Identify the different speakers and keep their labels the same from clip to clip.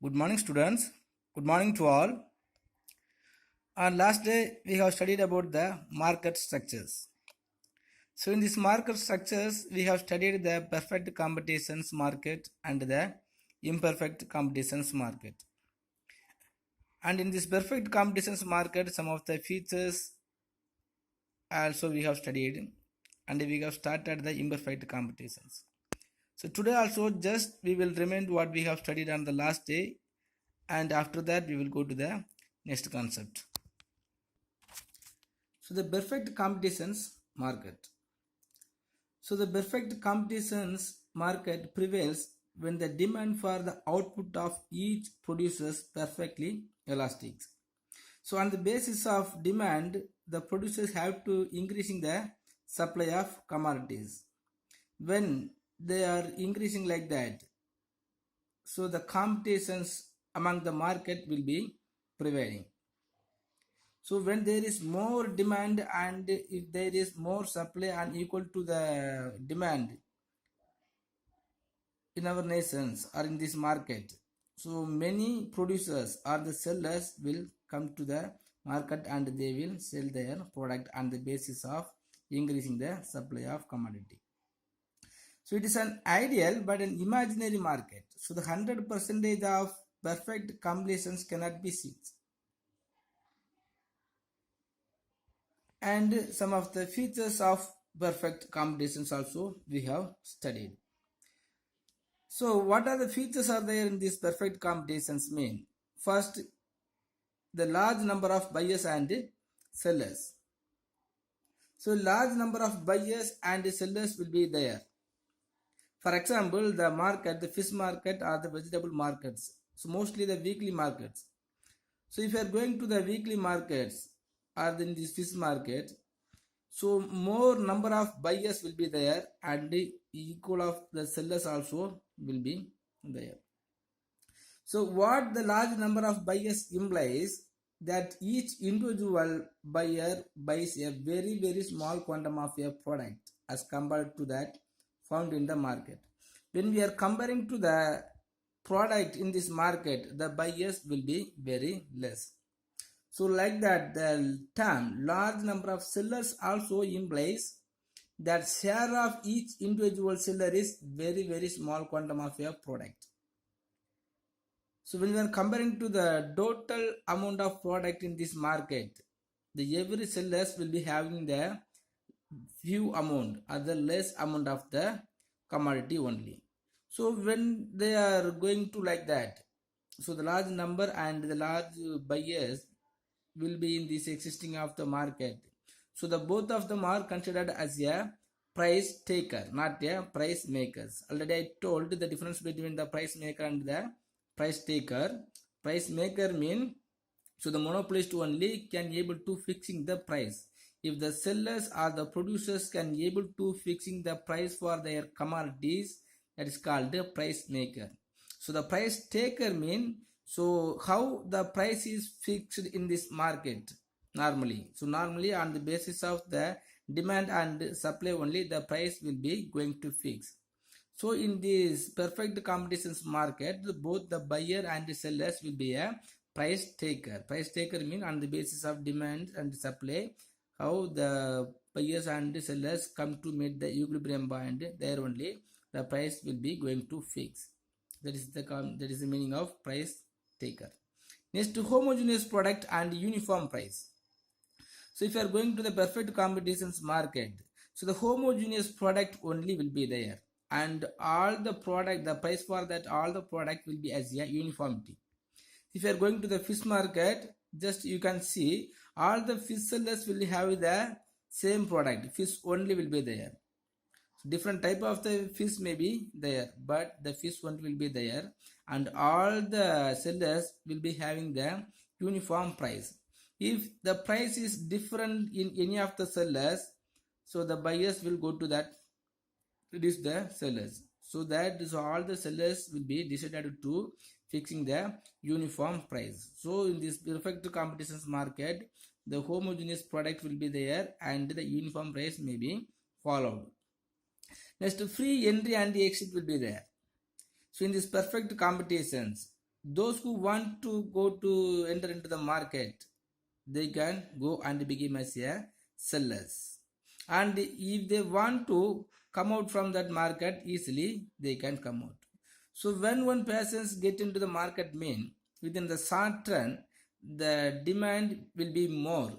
Speaker 1: Good morning, students. Good morning to all. On last day, we have studied about the market structures. So, in this market structures, we have studied the perfect competitions market and the imperfect competitions market. And in this perfect competitions market, some of the features also we have studied, and we have started the imperfect competitions. So today also just we will remind what we have studied on the last day, and after that we will go to the next concept. So the perfect competitions market. So the perfect competitions market prevails when the demand for the output of each produces perfectly elastic. So on the basis of demand, the producers have to increasing the supply of commodities. When they are increasing like that, so the competitions among the market will be prevailing. So when there is more demand and if there is more supply and equal to the demand in our nations or in this market, so many producers or the sellers will come to the market and they will sell their product on the basis of increasing the supply of commodity. So it is an ideal but an imaginary market. So the 100% of perfect combinations cannot be seen. And some of the features of perfect combinations also we have studied. So what are the features are there in these perfect combinations mean? First, the large number of buyers and sellers. So large number of buyers and sellers will be there. For example, the market, the fish market or the vegetable markets. So mostly the weekly markets. So if you are going to the weekly markets or in this fish market, so more number of buyers will be there and the equal of the sellers also will be there. So what the large number of buyers implies that each individual buyer buys a very small quantum of a product as compared to that found in the market. When we are comparing to the product in this market, the buyers will be very less. So like that, the term large number of sellers also implies that share of each individual seller is very small quantum of a product. So when we are comparing to the total amount of product in this market, the every sellers will be having the few amount or the less amount of the commodity only. So when they are going to like that, so the large number and the large buyers will be in this existing of the market. So the both of them are considered as a price taker, not a price makers. Already I told the difference between the price maker and the price taker. Price maker mean so the monopolist only can able to fixing the price. If the sellers or the producers can able to fixing the price for their commodities, that is called the price maker. So the price taker mean so how the price is fixed in this market normally. So normally on the basis of the demand and supply only the price will be going to fix. So in this perfect competitions market, both the buyer and the sellers will be a price taker. Price taker means on the basis of demand and supply, how the buyers and the sellers come to meet the equilibrium point, there only the price will be going to fix. That is the meaning of price taker. Next, homogeneous product and uniform price. So if you are going to the perfect competitions market, so the homogeneous product only will be there, and all the product, the price for that all the product will be as a uniformity. If you are going to the fish market, just you can see all the fish sellers will have the same product. Fish only will be there. Different type of the fish may be there, but the fish only will be there, and all the sellers will be having the uniform price. If the price is different in any of the sellers, so the buyers will go to that reduce the sellers. So that is all the sellers will be decided to fixing the uniform price. So in this perfect competitions market, the homogeneous product will be there and the uniform price may be followed. Next, free entry and exit will be there. So in this perfect competitions, those who want to go to enter into the market, they can go and become as a sellers. And if they want to come out from that market easily, they can come out. So when one persons get into the market mean, within the short run, the demand will be more,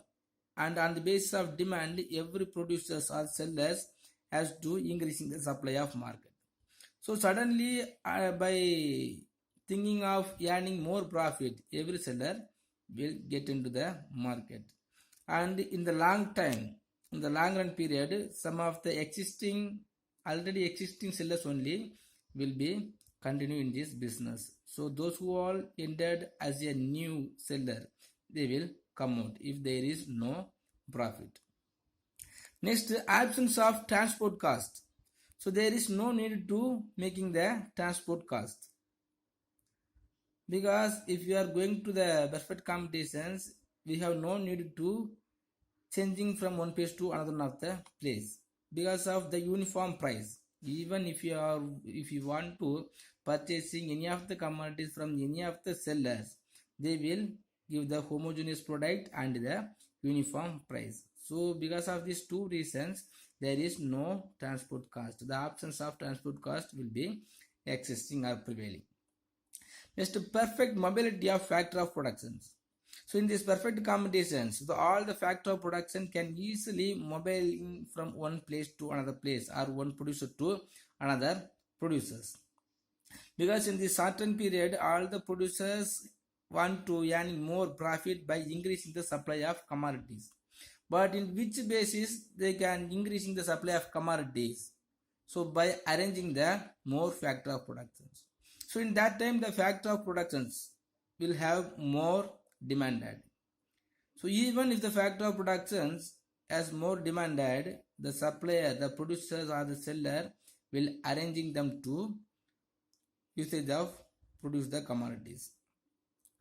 Speaker 1: and on the basis of demand, every producers or sellers has to increasing the supply of market. So suddenly, by thinking of earning more profit, every seller will get into the market. And in the long time, in the long run period, some of the already existing sellers only will be continue in this business. So those who all entered as a new seller, they will come out if there is no profit. Next, absence of transport cost. So there is no need to making the transport cost, because if you are going to the perfect competitions, we have no need to changing from one place to another of the place because of the uniform price. Even if you want to purchasing any of the commodities from any of the sellers, they will give the homogeneous product and the uniform price. So because of these two reasons, there is no transport cost. The absence of transport cost will be existing or prevailing. Next, perfect mobility of factor of productions. So in this perfect competitions, all the factor of production can easily mobile from one place to another place or one producer to another producers. Because in this certain period, all the producers want to earn more profit by increasing the supply of commodities. But in which basis they can increasing the supply of commodities? So by arranging the more factor of productions. So in that time, the factor of productions will have more demanded. So even if the factor of productions has more demanded, the supplier, the producers or the seller will arranging them to usage of produce the commodities.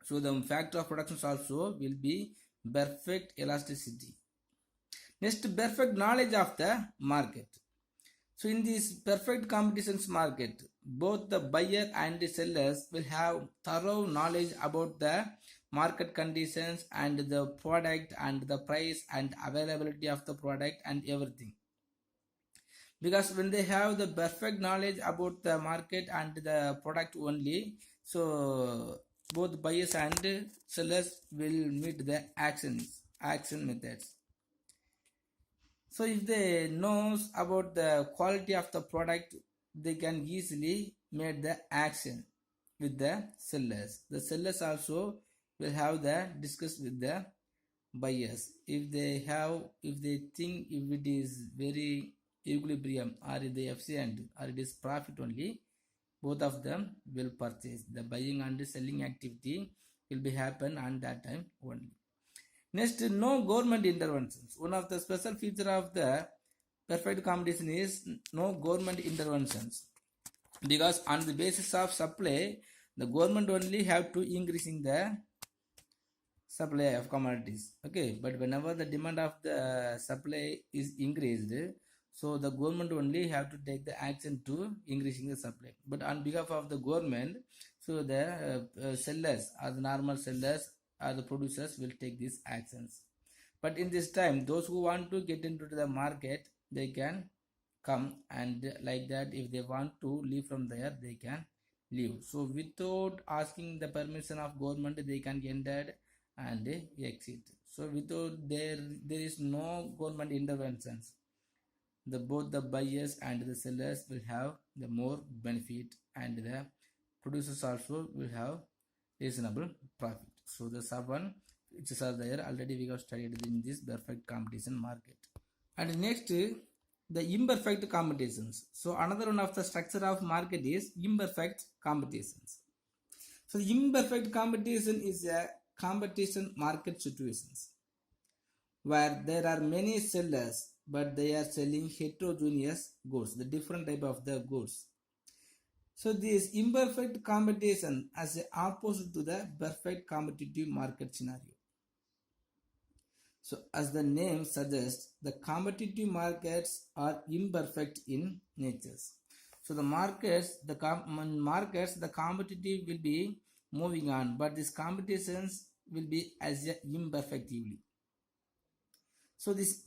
Speaker 1: So the factor of productions also will be perfect elasticity. Next, perfect knowledge of the market. So in this perfect competitions market, both the buyer and the sellers will have thorough knowledge about the market conditions and the product and the price and availability of the product and everything. Because when they have the perfect knowledge about the market and the product only, so both buyers and sellers will meet the action methods. So if they knows about the quality of the product, they can easily make the action with the sellers. The sellers also will have the discuss with the buyers. If they think if it is very equilibrium or if they efficient or it is profit only, both of them will purchase. The buying and the selling activity will be happen on that time only. Next, no government interventions. One of the special feature of the perfect competition is no government interventions, because on the basis of supply, the government only have to increasing the supply of commodities. Okay, but whenever the demand of the supply is increased, so the government only have to take the action to increasing the supply. But on behalf of the government, so the sellers or the normal sellers or the producers will take these actions. But in this time, those who want to get into the market, they can come, and like that if they want to leave from there, they can leave. So without asking the permission of government, they can enter and exit. So without there is no government interventions, both the buyers and the sellers will have the more benefit, and the producers also will have reasonable profit. So the seven which are there already we have studied in this perfect competition market. And next, the imperfect competitions. So another one of the structure of market is imperfect competitions. So the imperfect competition is a competition market situations where there are many sellers but they are selling heterogeneous goods, the different type of the goods. So this imperfect competition as a opposite to the perfect competitive market scenario. So as the name suggests, the competitive markets are imperfect in nature. So the markets, the competitive will be moving on, but these competitions will be as a imperfectively. So these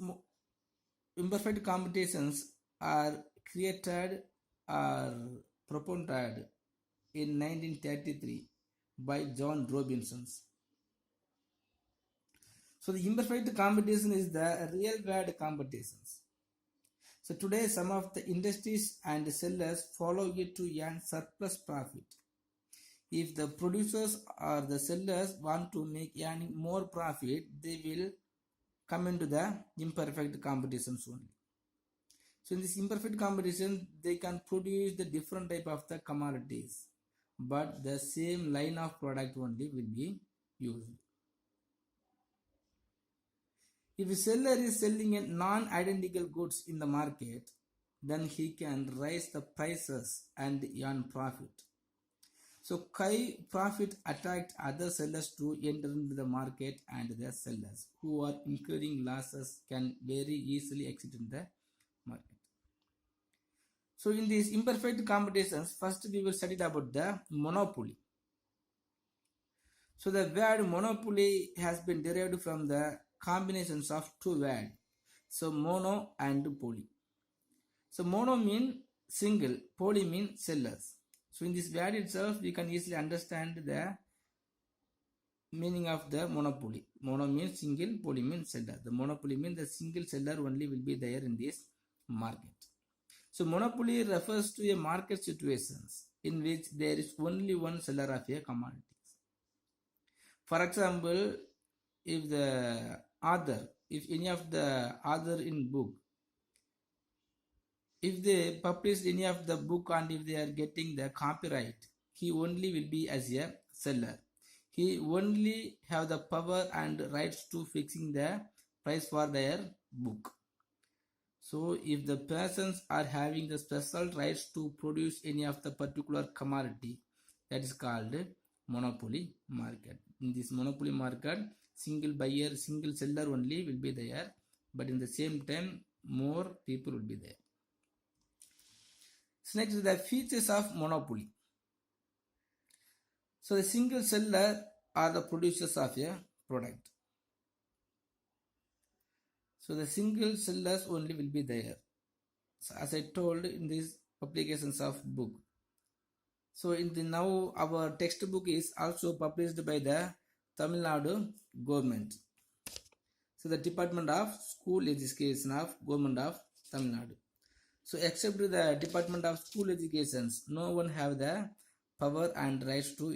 Speaker 1: imperfect competitions are created or proposed in 1933 by John Robinson. So the imperfect competition is the real world competitions. So today some of the industries and sellers follow it to earn surplus profit. If the producers or the sellers want to make earning more profit, they will come into the imperfect competitions only. So in this imperfect competition, they can produce the different type of the commodities, but the same line of product only will be used. If a seller is selling a non-identical goods in the market, then he can raise the prices and earn profit. So high profit attract other sellers to enter into the market, and the sellers who are incurring losses can very easily exit in the market. So in these imperfect competitions, first we will study about the monopoly. So the word monopoly has been derived from the combinations of two words. So mono and poly. So mono means single, poly means sellers. So in this word itself, we can easily understand the meaning of the monopoly. Mono means single, poly means seller. The monopoly means the single seller only will be there in this market. So monopoly refers to a market situations in which there is only one seller of a commodity. For example, if any of the author in book, if they publish any of the book and if they are getting the copyright, he only will be as a seller. He only have the power and rights to fixing the price for their book. So if the persons are having the special rights to produce any of the particular commodity, that is called monopoly market. In this monopoly market, single buyer, single seller only will be there, but in the same time, more people will be there. So next, the features of monopoly. So the single seller are the producers of a product. So the single sellers only will be there. So as I told in these publications of book. So in the now our textbook is also published by the Tamil Nadu government. So the Department of School Education of Government of Tamil Nadu. So except the Department of School Education, no one have the power and rights to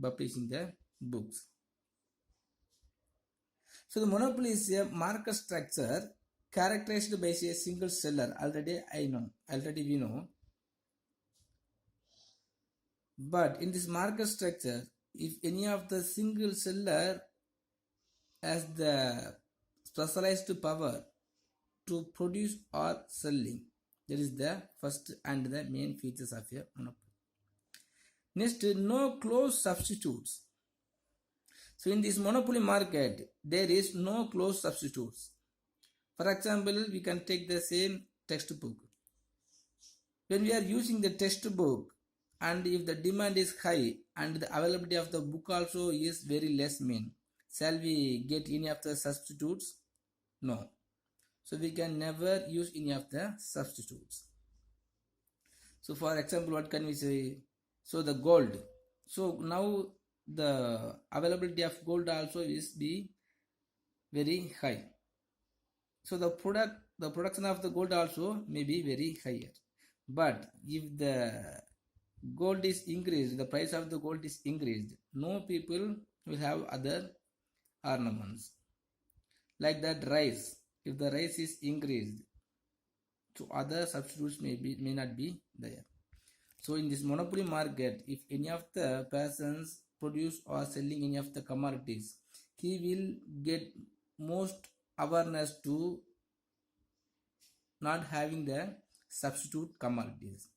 Speaker 1: publishing the books. So the monopoly is a market structure characterized by a single seller. Already we know. But in this market structure, if any of the single seller has the specialized power to produce or selling, that is the first and the main features of a monopoly. Next, no close substitutes. So in this monopoly market, there is no close substitutes. For example, we can take the same textbook. When we are using the textbook, and if the demand is high and the availability of the book also is very less shall we get any of the substitutes? No. So we can never use any of the substitutes. So for example, what can we say? So the gold. So now the availability of gold also is be very high. So the production of the gold also may be very higher. But if the gold is increased, the price of the gold is increased, no people will have other ornaments. Like that rice, if the rice is increased, so other substitutes may not be there. So in this monopoly market, if any of the persons produce or selling any of the commodities, he will get most awareness to not having the substitute commodities.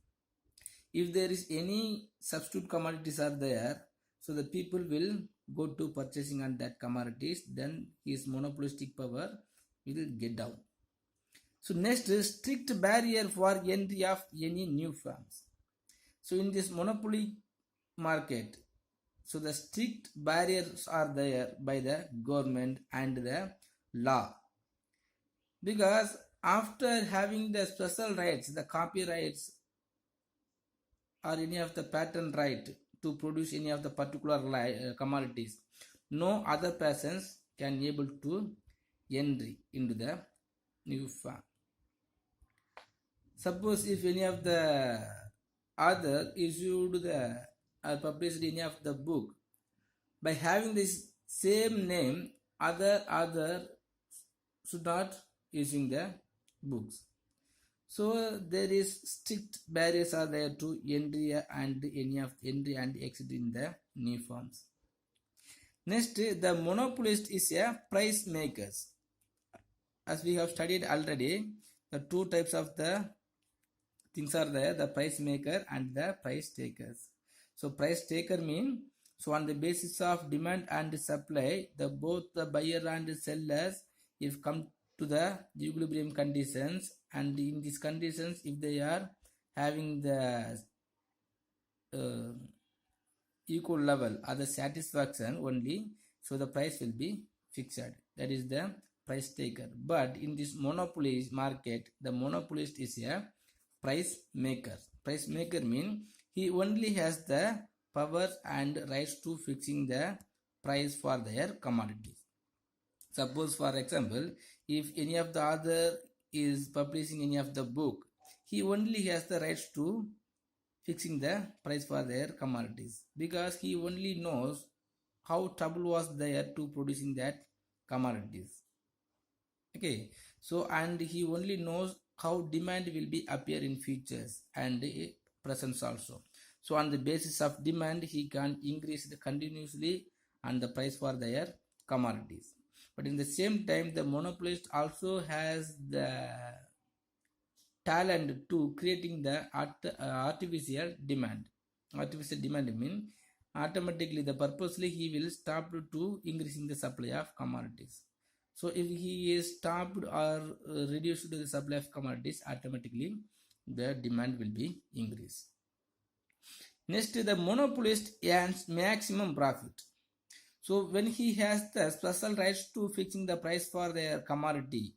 Speaker 1: If there is any substitute commodities are there, so the people will go to purchasing on that commodities, then his monopolistic power will get down. So next is strict barrier for entry of any new firms. So in this monopoly market, So the strict barriers are there by the government and the law, because after having the special rights, the copyrights or any of the patent right to produce any of the particular commodities, no other persons can able to entry into the new farm. Suppose if any of the author issued the or published any of the book, by having this same name, other should not using the books. So there is strict barriers are there to entry and any of entry and exit in the new forms. Next, the monopolist is a price makers. As we have studied already, the two types of the things are there, the price maker and the price takers. So price taker mean, so on the basis of demand and supply, the both the buyer and the sellers if come to the equilibrium conditions, and in these conditions if they are having the equal level or the satisfaction only, so the price will be fixed. That is the price taker. But in this monopoly market, the monopolist is a price maker. Price maker mean he only has the power and rights to fixing the price for their commodities. Suppose for example, if any of the author is publishing any of the book, he only has the rights to fixing the price for their commodities, because he only knows how trouble was there to producing that commodities. Okay, so and he only knows how demand will be appear in futures and presence also. So on the basis of demand, he can increase the continuously and the price for their commodities. But in the same time, the monopolist also has the talent to creating the artificial demand. Artificial demand means automatically the purposely he will stop to increasing the supply of commodities. So if he is stopped or reduced the supply of commodities, automatically the demand will be increased. Next, the monopolist earns maximum profit. So when he has the special rights to fixing the price for their commodity,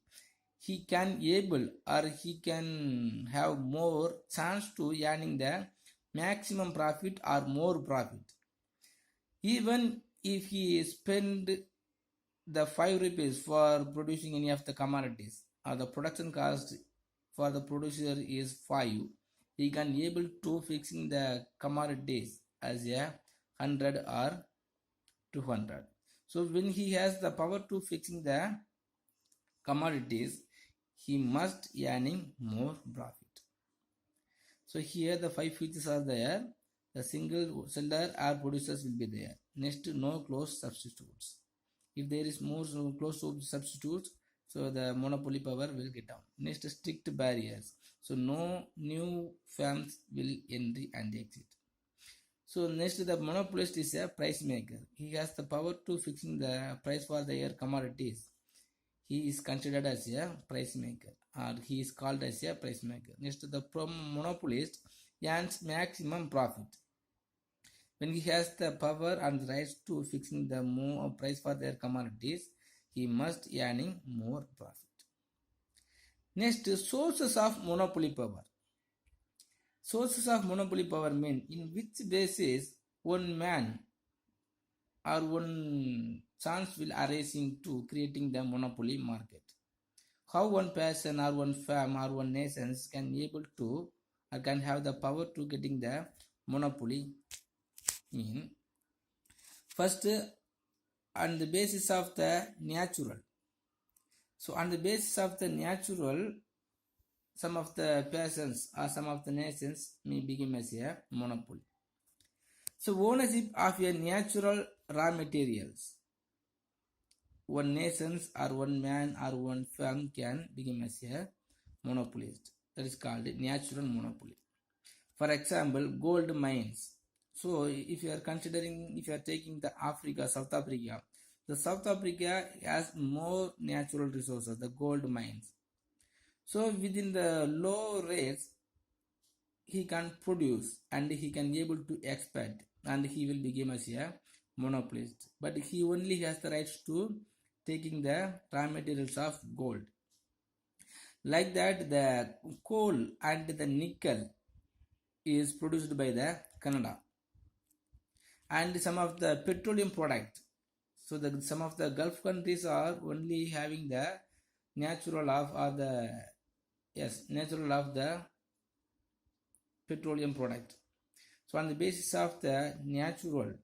Speaker 1: he can able or he can have more chance to earning the maximum profit or more profit. Even if he spend the 5 rupees for producing any of the commodities, or the production cost for the producer is 5, he can able to fixing the commodities as a 100 or 200. So when he has the power to fixing the commodities, he must earning more profit. So here the 5 features are there. The single seller or producers will be there. Next, no close substitutes. If there is more close substitutes, so the monopoly power will get down. Next, strict barriers. So no new firms will enter and exit. So next, the monopolist is a price maker. He has the power to fixing the price for their commodities. He is considered as a price maker, or he is called as a price maker. Next, the monopolist earns maximum profit. When he has the power and rights to fixing the more price for their commodities, he must earning more profit. Next, sources of monopoly power. Sources of monopoly power mean in which basis one man or one chance will arise into creating the monopoly market. How one person or one firm or one nation can able to or can have the power to getting the monopoly mean, first on the basis of the natural. So on the basis of the natural, some of the persons or some of the nations may become as a monopoly. So ownership of a natural raw materials, one nations or one man or one firm can become as a monopolist. That is called natural monopoly. For example, gold mines. So if you are considering, if you are taking the Africa, South Africa, the South Africa has more natural resources, the gold mines. So within the low rates, he can produce and he can be able to export. and he will become as a monopolist. But he only has the rights to taking the raw materials of gold. Like that, the coal and the nickel is produced by the Canada, and some of the petroleum product. So some of the Gulf countries are only having the natural of the petroleum product. So on the basis of the natural,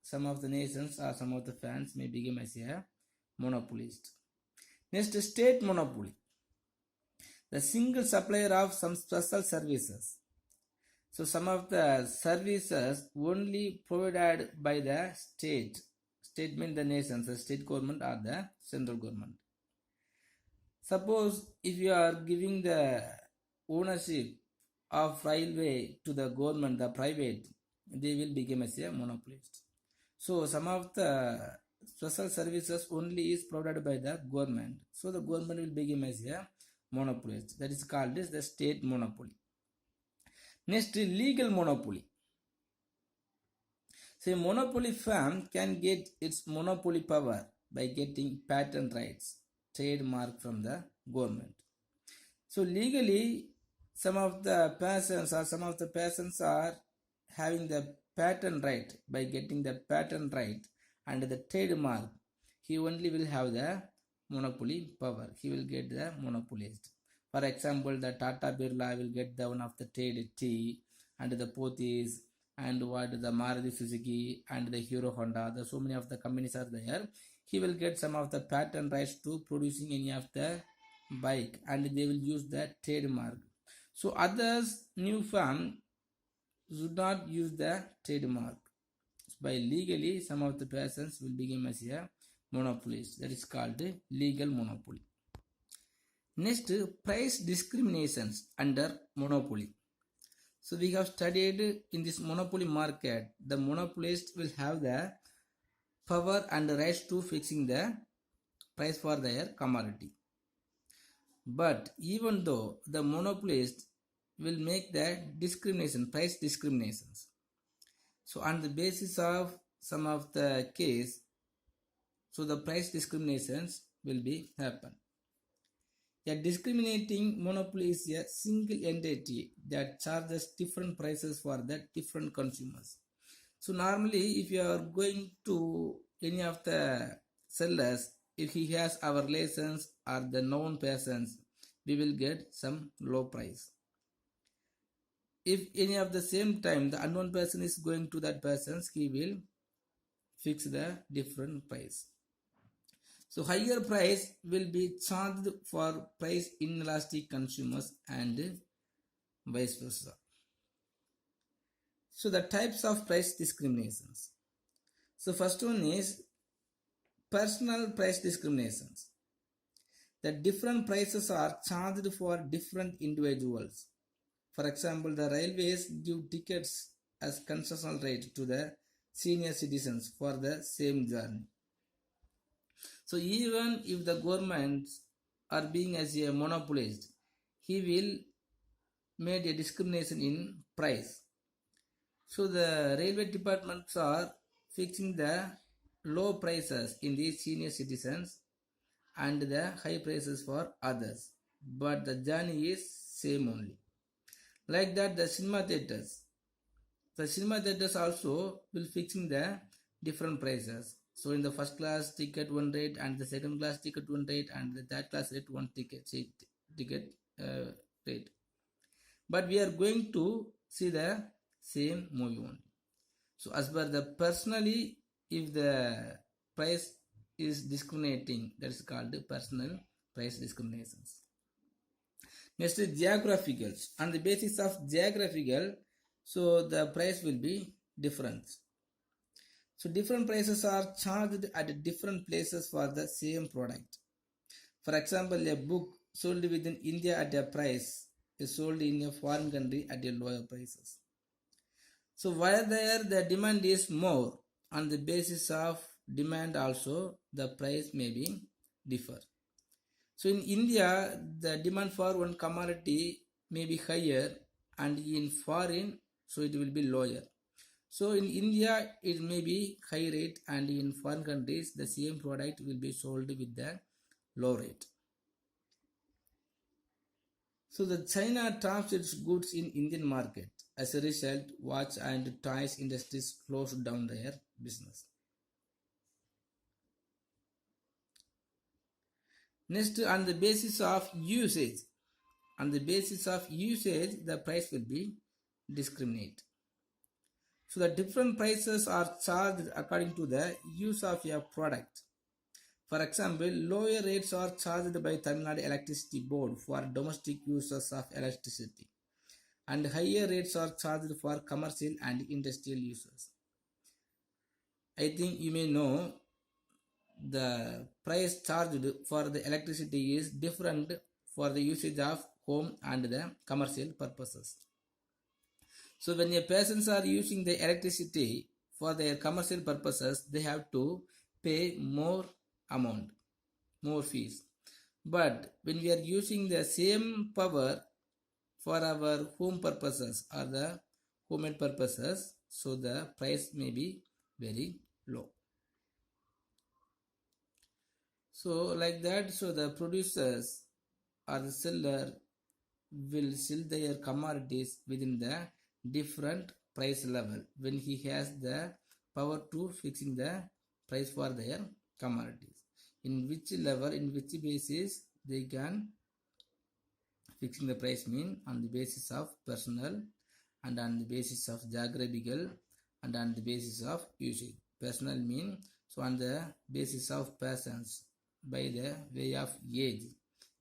Speaker 1: some of the nations or some of the fans may become as a monopolist. Next, state monopoly. The single supplier of some special services. So some of the services only provided by the state. State means the nations, the state government or the central government. Suppose if you are giving the ownership of railway to the government, the private, they will become as a monopolist. So some of the special services only is provided by the government. So the government will become as a monopolist. That is called as the state monopoly. Next, legal monopoly. So a monopoly firm can get its monopoly power by getting patent rights, trademark from the government. So legally, some of the persons are having the patent right. By getting the patent right and the trademark, he only will have the monopoly power. He will get the monopolist. For example, the Tata Birla will get the one of the trade tea, and the Pothys, and what the Maruti Suzuki and the Hero Honda. The so many of the companies are there. He will get some of the patent rights to producing any of the bike, and they will use the trademark. So others new firm should not use the trademark. By legally, some of the persons will become as a monopolist. That is called legal monopoly. Next, price discriminations under monopoly. So we have studied in this monopoly market, the monopolist will have the power and the rights to fixing the price for their commodity. But even though the monopolist will make the price discriminations. So on the basis of some of the case, so the price discriminations will be happen. A discriminating monopoly is a single entity that charges different prices for the different consumers. So normally, if you are going to any of the sellers, if he has our relations or the known persons, we will get some low price. If any of the same time the unknown person is going to that persons, he will fix the different price. So higher price will be charged for price inelastic consumers and vice versa. So the types of price discriminations. So first one is personal price discriminations. The different prices are charged for different individuals. For example, the railways give tickets as concessional rate to the senior citizens for the same journey. So even if the governments are being as a monopolist, he will make a discrimination in price. So the railway departments are fixing the low prices in the senior citizens and the high prices for others, but the journey is same only. Like that, the cinema theaters also will fixing the different prices. So in the first class ticket one rate, and the second class ticket one rate, and the third class rate one ticket rate. But we are going to see the same movie only. So as per the personally, if the price is discriminating, that is called personal price discriminations. Next is geographical. On the basis of geographical, so the price will be different. So different prices are charged at different places for the same product. For example, a book sold within India at a price is sold in a foreign country at a lower prices. So where there the demand is more, on the basis of demand also the price may be differ. So in India, the demand for one commodity may be higher, and in foreign, so it will be lower. So in India, it may be high rate, and in foreign countries, the same product will be sold with the low rate. So the China traps its goods in Indian market. As a result, watch and toys industries closed down their business. Next, on the basis of usage. On the basis of usage, the price will be discriminate. So the different prices are charged according to the use of your product. For example, lower rates are charged by Tamil Nadu Electricity Board for domestic users of electricity, and higher rates are charged for commercial and industrial users. I think you may know the price charged for the electricity is different for the usage of home and the commercial purposes. So when a persons are using the electricity for their commercial purposes, they have to pay more amount, more fees. But when we are using the same power for our home purposes or the homemade purposes, so the price may be very low. So like that, so the producers or the seller will sell their commodities within the different price level when he has the power to fixing the price for their commodities. In which level, in which basis they can fixing the price mean on the basis of personal and on the basis of geographical and on the basis of usage. Personal mean so on the basis of persons by the way of age.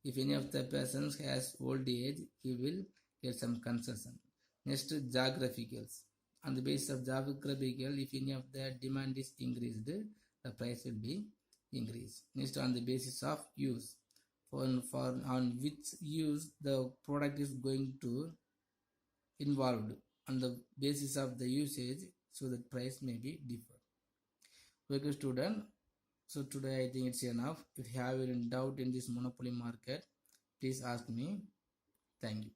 Speaker 1: If any of the persons has old age, he will get some concession. Next, geographicals. On the basis of geographical, if any of the demand is increased, the price will be increased. Next, on the basis of use, for on which use the product is going to involved, on the basis of the usage, so the price may be different. Okay, student. So today I think it's enough. If you have any doubt in this monopoly market, please ask me. Thank you.